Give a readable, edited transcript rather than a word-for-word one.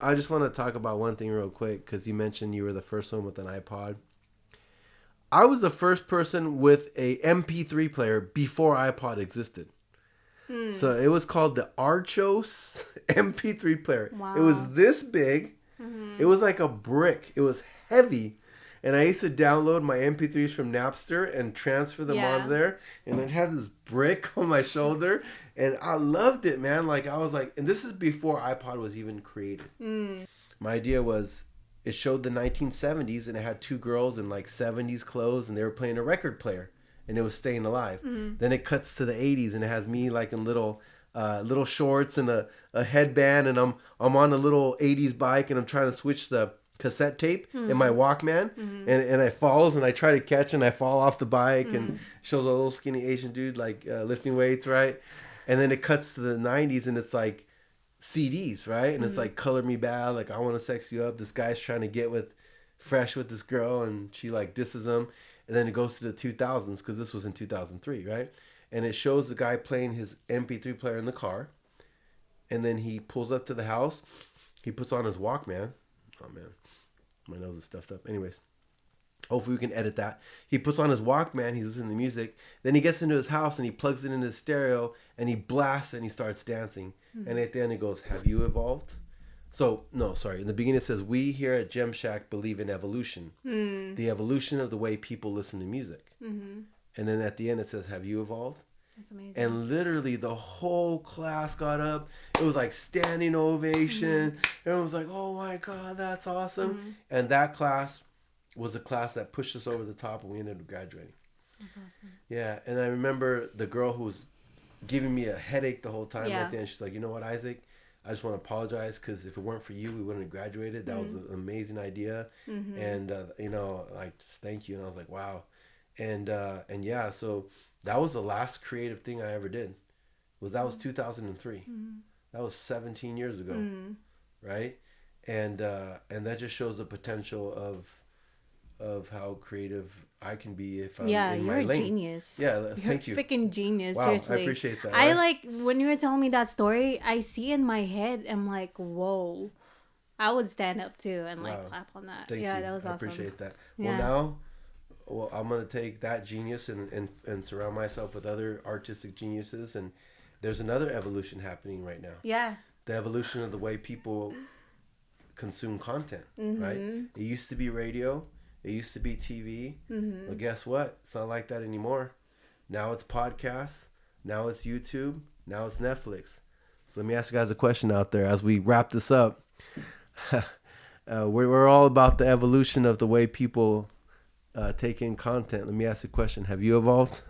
I just want to talk about one thing real quick because you mentioned you were the first one with an iPod. I was the first person with a MP3 player before iPod existed. So it was called the Archos MP3 player. It was Wow. this big. It was like a brick. It was heavy. And I used to download my MP3s from Napster and transfer them onto Yeah. there. And it had this brick on my shoulder. And I loved it, man. Like, I was like, and this is before iPod was even created. My idea was it showed the 1970s and it had two girls in like 70s clothes and they were playing a record player and it was staying alive. Then it cuts to the 80s and it has me like in little shorts and a headband and I'm on a little 80s bike and I'm trying to switch the cassette tape in my Walkman and I falls and I try to catch and I fall off the bike and shows a little skinny Asian dude like lifting weights, right? And then it cuts to the 90s and it's like CDs, right? And it's like Color Me Bad, like I Want to Sex You Up. This guy's trying to get with fresh with this girl and she like disses him. And then it goes to the 2000s because this was in 2003, right? And it shows the guy playing his MP3 player in the car. And then he pulls up to the house. He puts on his Walkman. Oh man, my nose is stuffed up. Anyways, hopefully we can edit that. He puts on his Walkman. He's listening to music. Then he gets into his house and he plugs it in his stereo and he blasts and he starts dancing. And at the end it goes, "Have you evolved?" So, no, sorry. In the beginning it says, "We here at Gem Shack believe in evolution. The evolution of the way people listen to music." And then at the end it says, "Have you evolved?" That's amazing. And literally the whole class got up. It was like standing ovation. Everyone was like, "Oh my God, that's awesome." And that class was a class that pushed us over the top and we ended up graduating. That's awesome. Yeah, and I remember the girl who was giving me a headache the whole time Yeah. at the end. She's like, "You know what, Isaac? I just want to apologize because if it weren't for you, we wouldn't have graduated. That was an amazing idea, and like just thank you." And I was like, "Wow," and yeah, so that was the last creative thing I ever did. That was 2003. That was 17 years ago, right? And that just shows the potential of how creative I can be if I'm Yeah, in you're my a lane. genius. Yeah, thank you. You're a freaking genius, Wow, seriously. I appreciate that. I Right? like when you were telling me that story, I see in my head, I'm like, whoa. I would stand up too and like Wow. clap on that. Thank Yeah, you. that was I awesome. appreciate that. Yeah. Well, I'm going to take that genius and surround myself with other artistic geniuses. And there's another evolution happening right now. Yeah. The evolution of the way people consume content, right? It used to be radio. It used to be TV. But guess what? It's not like that anymore. Now it's podcasts. Now it's YouTube. Now it's Netflix. So let me ask you guys a question out there as we wrap this up. We're all about the evolution of the way people take in content. Let me ask you a question. Have you evolved?